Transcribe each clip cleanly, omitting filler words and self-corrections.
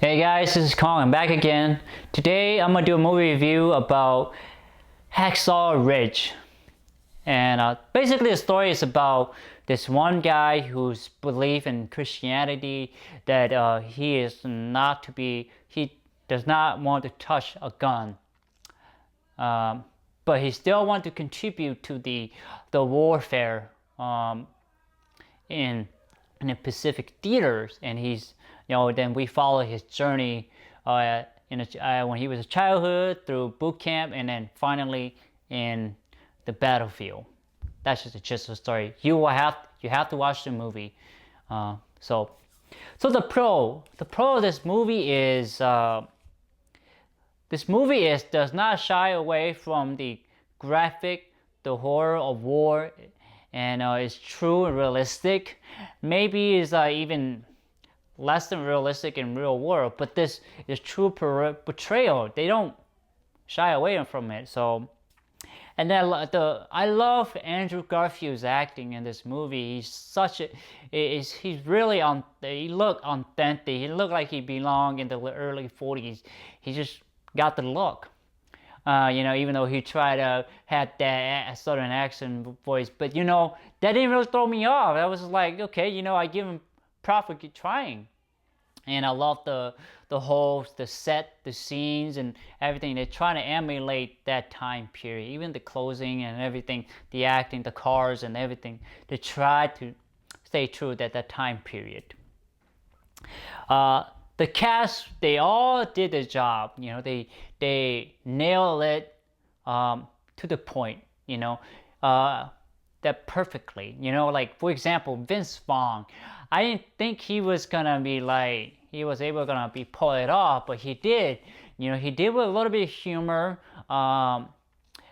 Hey guys, this is Kong. I'm back again. Today I'm gonna do a movie review about Hacksaw Ridge. And basically the story is about this one guy whose belief in Christianity that he does not want to touch a gun. But he still wants to contribute to the warfare in the Pacific theaters, and then we follow his journey when he was a childhood through boot camp, and then finally in the battlefield. That's just the gist of the story. You have to watch the movie. So the pro of this movie is does not shy away from the graphic, the horror of war, and it's true and realistic. Maybe it's even less than realistic in real world, but this is true portrayal. They don't shy away from it. So, and then I love Andrew Garfield's acting in this movie. He's really on. He looked authentic. He looked like he belonged in the early 40s. He just got the look. Even though he tried to have that southern accent voice, but that didn't really throw me off. I was like, okay, I give him props for trying. And I love the set, the scenes, and everything. They're trying to emulate that time period, even the clothing and everything, the acting, the cars and everything. They try to stay true to that time period. The cast, they all did their job. They nailed it to the point. That perfectly. Like for example, Vince Vaughn. I didn't think he was gonna be gonna be pull it off, but he did. He did with a little bit of humor.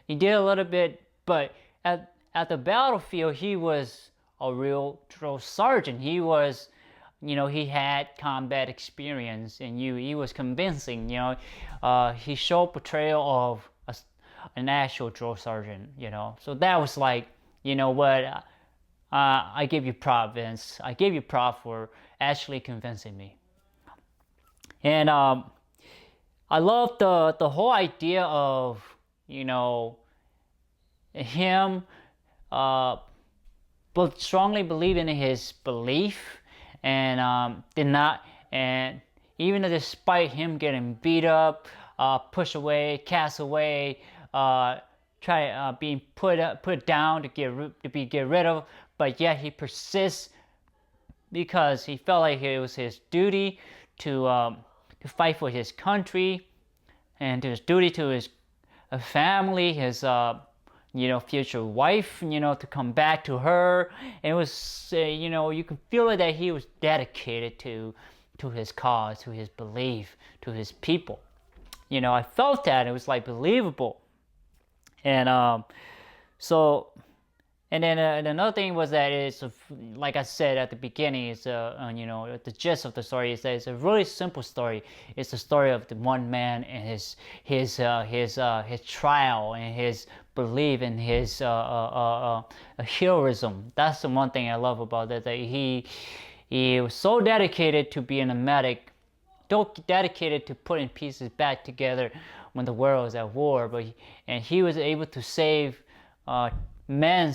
He did a little bit, but at the battlefield, he was a real drill sergeant. He was. He had combat experience, and he was convincing. He showed portrayal of an actual drill sergeant. So that was like, what, I give you prop, Vince. I give you prop for actually convincing me. And I love the whole idea of him, but strongly believing in his belief. And even despite him getting beat up, pushed away, cast away, being put down to get rid of, but yet he persists because he felt like it was his duty to fight for his country, and his duty to his family, his future wife, to come back to her. And it was, you can feel it that he was dedicated to his cause, to his belief, to his people. I felt that. It was like believable. And and then another thing was that it's like I said at the beginning, it's the gist of the story is that it's a really simple story. It's the story of the one man and his trial and his belief in his heroism. That's the one thing I love about that he was so dedicated to being a medic, so dedicated to putting pieces back together when the world was at war. And he was able to save men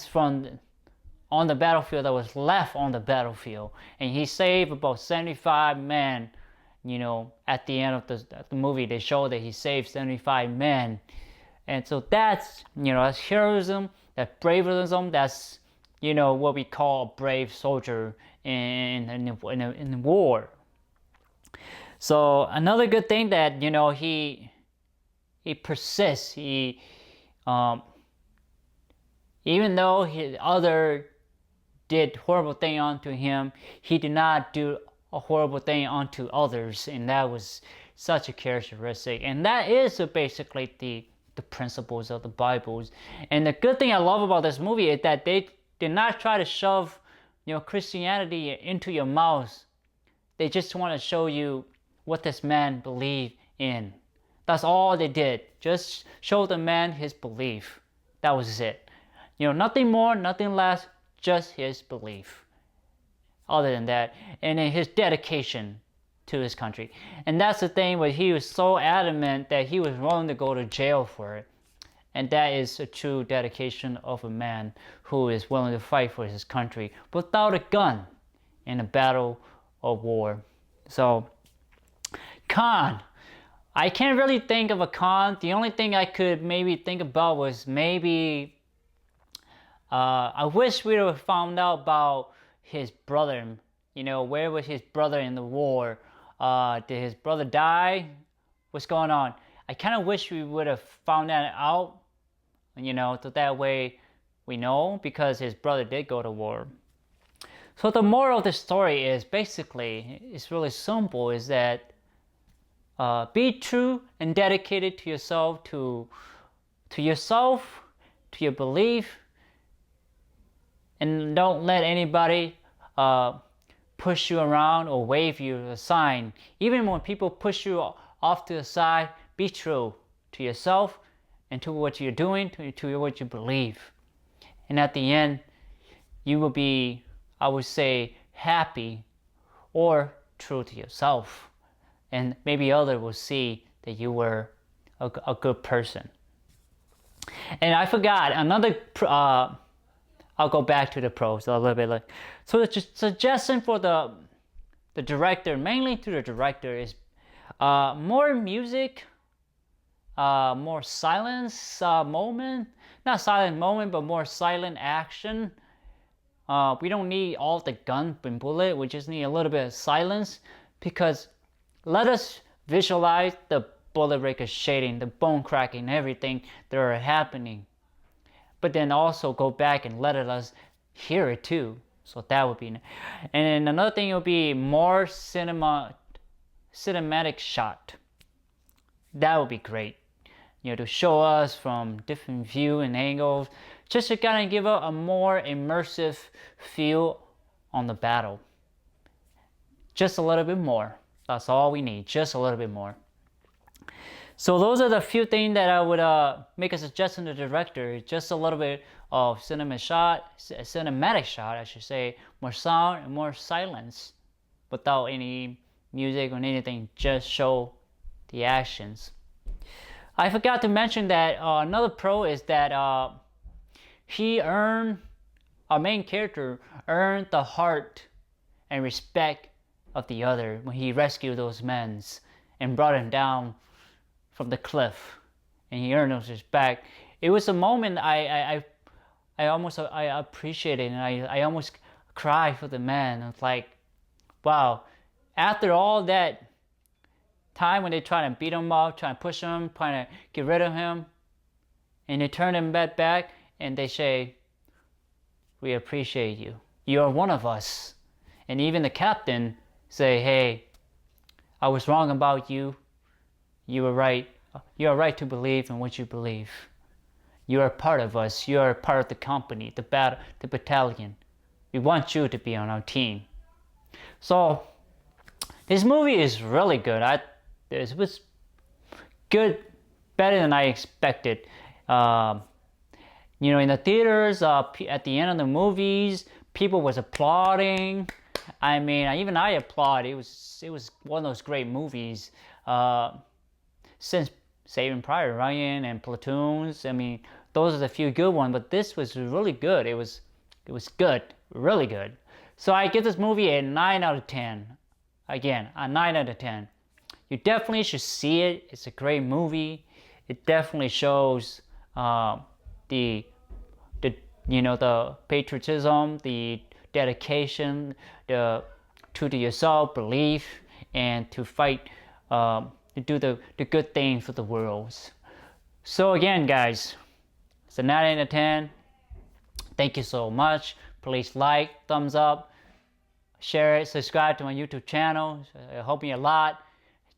on the battlefield that was left on the battlefield, and he saved about 75 men. At the end of the movie, they show that he saved 75 men, and so that's that's heroism, that braverism. That's what we call a brave soldier in war. So another good thing that he persists. Even though his other did horrible thing onto him, he did not do a horrible thing onto others, and that was such a characteristic. And that is basically the principles of the Bibles. And the good thing I love about this movie is that they did not try to shove Christianity into your mouth. They just want to show you what this man believed in. That's all they did. Just show the man his belief. That was it. Nothing more, nothing less, just his belief. Other than that, and then his dedication to his country. And that's the thing, where he was so adamant that he was willing to go to jail for it. And that is a true dedication of a man who is willing to fight for his country without a gun in a battle or war. So, con. I can't really think of a con. The only thing I could maybe think about was maybe I wish we would have found out about his brother. You know, where was his brother in the war? Did his brother die? What's going on? I kind of wish we would have found that out, you know, so that way we know, because his brother did go to war. So the moral of the story is basically, it's really simple, is that be true and dedicated to yourself, to yourself, to your belief, and don't let anybody push you around or wave you a sign. Even when people push you off to the side, be true to yourself and to what you're doing, to what you believe. And at the end, you will be, I would say, happy or true to yourself. And maybe others will see that you were a good person. And I forgot another, I'll go back to the pros a little bit. So the suggestion for the director, mainly to the director, is more music, more silence moment. Not silent moment, but more silent action. We don't need all the gun and bullet. We just need a little bit of silence, because let us visualize the bullet ricocheting, the bone cracking, everything that are happening. But then also go back and let us hear it too. So that would be. And then another thing would be more cinematic shot. That would be great. You know, to show us from different view and angles, just to kind of give a more immersive feel on the battle. Just a little bit more. That's all we need, just a little bit more. So those are the few things that I would make a suggestion to the director. Just a little bit of cinematic shot, I should say, more sound and more silence, without any music or anything. Just show the actions. I forgot to mention that another pro is that our main character earned the heart and respect of the other when he rescued those men and brought them down from the cliff, and he earned his respect. It was a moment I appreciated, and I almost cried for the man. It's like, wow, after all that time when they try to beat him up, trying to push him, trying to get rid of him, and they turn him back, and they say, we appreciate you. You are one of us. And even the captain say, hey, I was wrong about you. You were right. You are right to believe in what you believe. You are part of us. You are part of the company, the battalion. We want you to be on our team. So this movie is really good. It was good, better than I expected. You know, in the theaters, at the end of the movies, people was applauding. I mean, even I applaud. It was one of those great movies. Since Saving Private Ryan and Platoons, I mean, those are the few good ones. But this was really good. It was good, really good. So I give this movie a 9 out of 10. Again, a 9 out of 10. You definitely should see it. It's a great movie. It definitely shows the patriotism, the dedication, to yourself, belief, and to fight, to do the good thing for the world. So again, guys, it's a 9 out of 10. Thank you so much. Please like, thumbs up, share it, subscribe to my YouTube channel. It helped me a lot.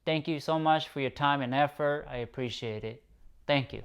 Thank you so much for your time and effort. I appreciate it. Thank you.